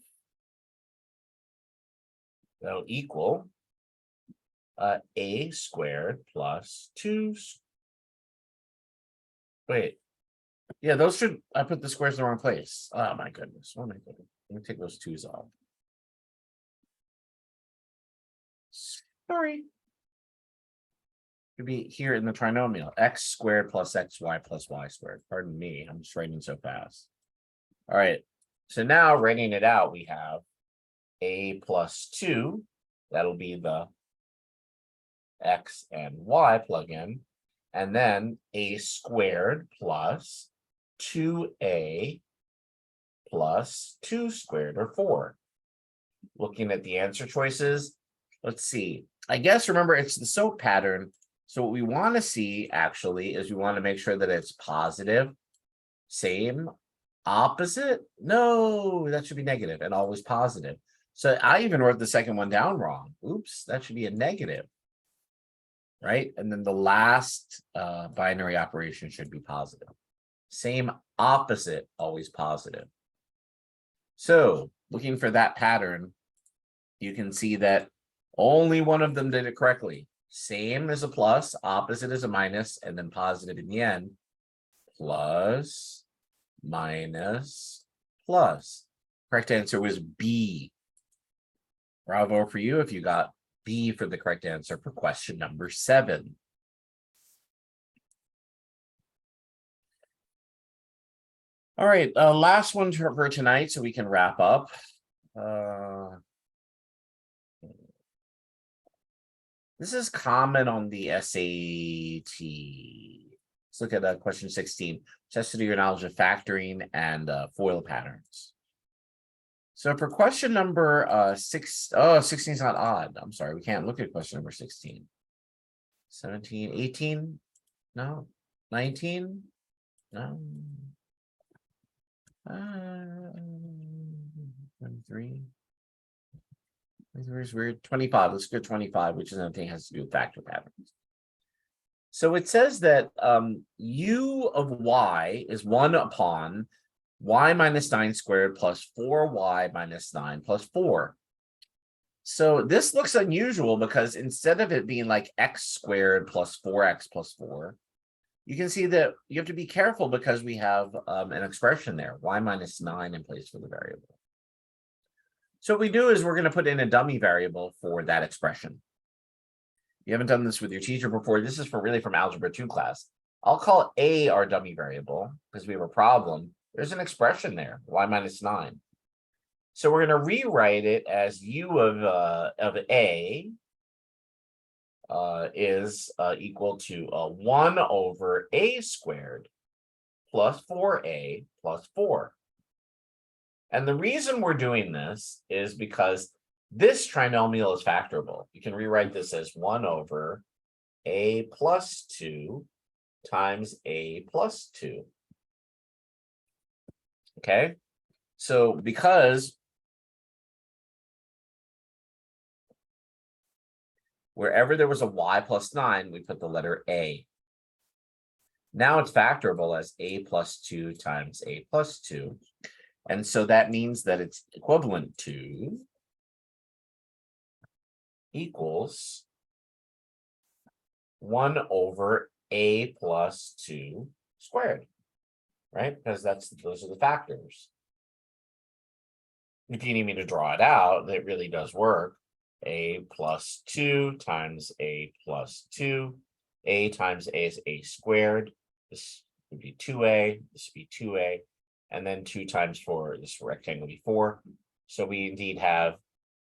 that'll equal a squared plus 2. Wait, yeah, those should, I put the squares in the wrong place. Oh my goodness. Oh my goodness. Let me take those 2's off. Sorry. Could be here in the trinomial, x squared plus xy plus y squared. Pardon me, I'm just writing so fast. All right, so now writing it out, we have a plus 2. That'll be the x and y plug-in. And then a squared plus 2a plus 2 squared, or 4. Looking at the answer choices, let's see. I guess, remember, it's the SOAP pattern. So what we want to see, actually, is we want to make sure that it's positive, same, opposite. No, that should be negative, and always positive. So I even wrote the second one down wrong. Oops, that should be a negative, right? And then the last binary operation should be positive. Same, opposite, always positive. So looking for that pattern, you can see that only one of them did it correctly. Same is a plus, opposite is a minus, and then positive in the end. Plus, minus, plus. Correct answer was B. Bravo for you if you got B for the correct answer for question number 7. All right, last one for tonight so we can wrap up. This is common on the SAT. Let's look at question 16. Test to do your knowledge of factoring and FOIL patterns. So for question number 16 is not odd. I'm sorry, we can't look at question number 16. 17, 18? No. 19? No. 23. Where's weird? 25. Let's go 25, which is another thing has to do with factor patterns. So it says that u of y is 1 upon y minus 9 squared plus 4y minus 9 plus 4. So this looks unusual because instead of it being like x squared plus 4x plus 4, you can see that you have to be careful because we have an expression there, y minus 9 in place for the variable. So what we do is we're going to put in a dummy variable for that expression. You haven't done this with your teacher before. This is really from Algebra 2 class. I'll call A our dummy variable because we have a problem. There's an expression there, y minus 9. So we're going to rewrite it as u of A is equal to 1 over A squared plus 4A plus 4. And the reason we're doing this is because this trinomial is factorable. You can rewrite this as 1 over A plus 2 times A plus 2. Okay, so because wherever there was a y plus 9, we put the letter A. Now it's factorable as A plus 2 times A plus 2. And so that means that it's equivalent to equals 1 over A plus 2 squared, right? Because those are the factors. If you need me to draw it out, it really does work. A plus 2 times A plus 2 A times A is A squared. This would be 2A, this would be 2A, and then 2 times 4, this rectangle would be 4. So we indeed have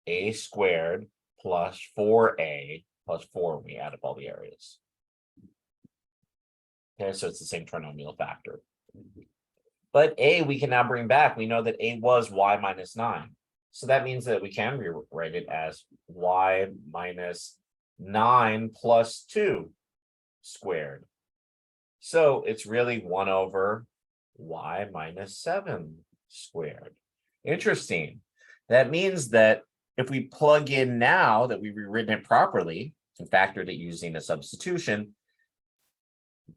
A squared plus 4A plus 4 when we add up all the areas. Okay, so it's the same trinomial factor. But A we can now bring back. We know that A was y minus 9. So that means that we can rewrite it as y minus 9 plus 2 squared. So it's really 1 over y minus 7 squared. Interesting. That means that if we plug in now that we've rewritten it properly and factored it using a substitution,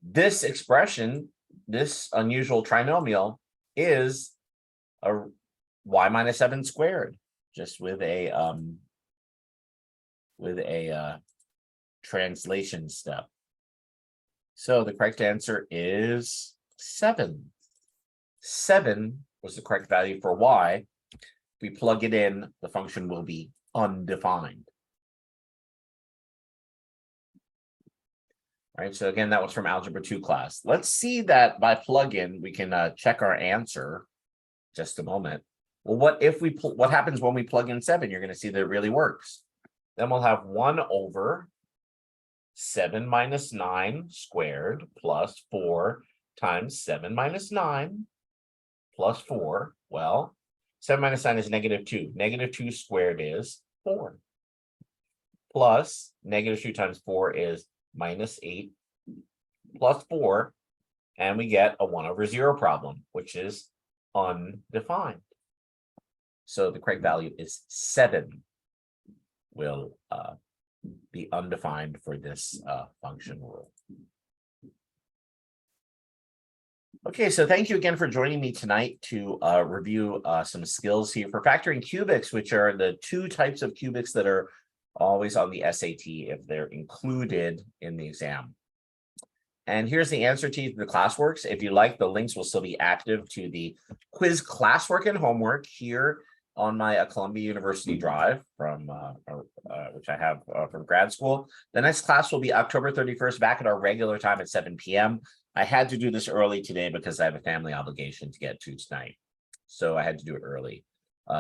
this expression, this unusual trinomial, is a y minus 7 squared, just with a translation step. So the correct answer is 7. 7 was the correct value for y. If we plug it in, the function will be undefined. All right, so again, that was from Algebra 2 class. Let's see that by plug-in, we can check our answer. Just a moment. Well, what happens when we plug in 7? You're going to see that it really works. Then we'll have 1 over 7 minus 9 squared plus 4 times 7 minus 9 plus 4. Well, 7 minus 9 is negative 2. Negative 2 squared is 4. Plus negative 2 times 4 is minus 8 plus 4. And we get a 1 over 0 problem, which is undefined. So the correct value is 7 will be undefined for this function rule. Okay, so thank you again for joining me tonight to review some skills here for factoring cubics, which are the 2 types of cubics that are always on the SAT if they're included in the exam. And here's the answer to the classworks. If you like, the links will still be active to the quiz classwork and homework here on my Columbia University Drive from which I have from grad school. The next class will be October 31st, back at our regular time at 7 p.m. I had to do this early today because I have a family obligation to get to tonight. So I had to do it early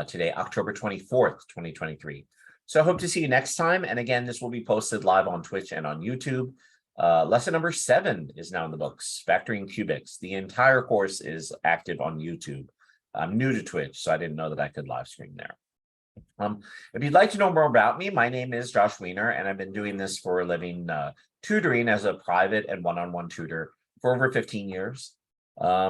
today, October 24th, 2023. So I hope to see you next time. And again, this will be posted live on Twitch and on YouTube. Lesson number 7 is now in the books, Factoring Cubics. The entire course is active on YouTube. I'm new to Twitch, so I didn't know that I could live stream there. If you'd like to know more about me, my name is Josh Wiener, and I've been doing this for a living, tutoring as a private and one-on-one tutor for over 15 years. I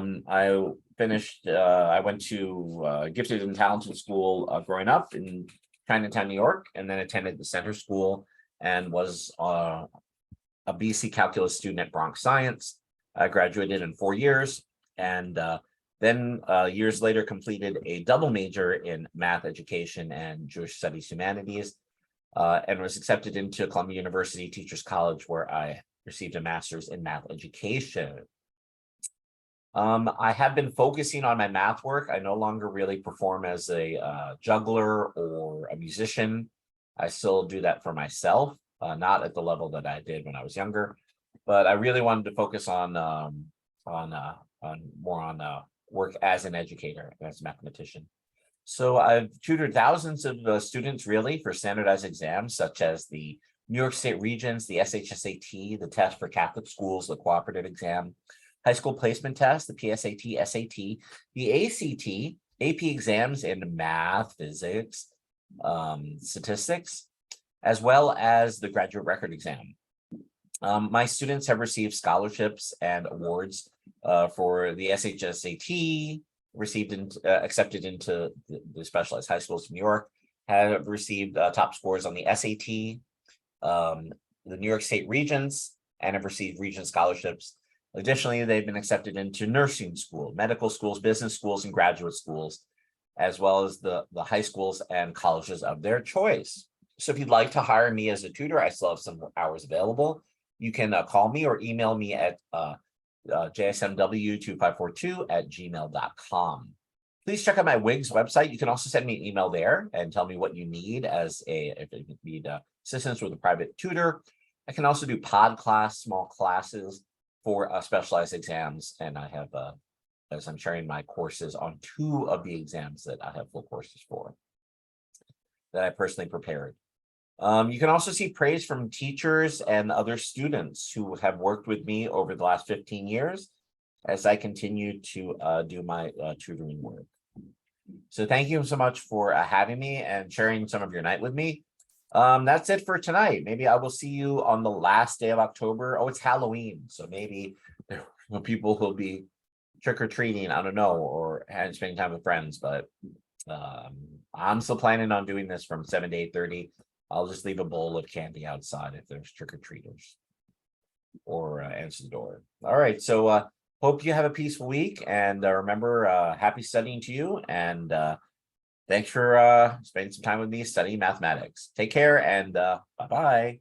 went to Gifted and Talented School growing up in Chinatown, New York, and then attended the Center School and was a BC Calculus student at Bronx Science. I graduated in 4 years, and then years later completed a double major in math education and Jewish studies humanities, and was accepted into Columbia University Teachers College, where I received a master's in math education. I have been focusing on my math work. I no longer really perform as a juggler or a musician. I still do that for myself, not at the level that I did when I was younger, but I really wanted to focus on work as an educator, as a mathematician. So I've tutored thousands of students really for standardized exams, such as the New York State Regents, the SHSAT, the test for Catholic schools, the cooperative exam, high school placement test, the PSAT, SAT, the ACT, AP exams in math, physics, statistics, as well as the graduate record exam. My students have received scholarships and awards for the SHSAT, accepted into the specialized high schools in New York, have received top scores on the SAT, the New York State Regents, and have received Regent scholarships. Additionally, they've been accepted into nursing school, medical schools, business schools, and graduate schools, as well as the high schools and colleges of their choice. So if you'd like to hire me as a tutor, I still have some hours available. You can call me or email me at JW2542@gmail.com. Please check out my WIGS website. You can also send me an email there and tell me what you need if you need assistance with a private tutor. I can also do pod class, small classes for specialized exams. And I have, as I'm sharing my courses on 2 of the exams that I have full courses for that I personally prepared. You can also see praise from teachers and other students who have worked with me over the last 15 years as I continue to do my tutoring work. So thank you so much for having me and sharing some of your night with me. That's it for tonight. Maybe I will see you on the last day of October. Oh, it's Halloween. So maybe there will people who'll be trick-or-treating, I don't know, or spending time with friends, but I'm still planning on doing this from 7 to 8:30. I'll just leave a bowl of candy outside if there's trick-or-treaters or answer the door. All right. So hope you have a peaceful week, and remember, happy studying to you, and thanks for spending some time with me studying mathematics. Take care, and bye-bye.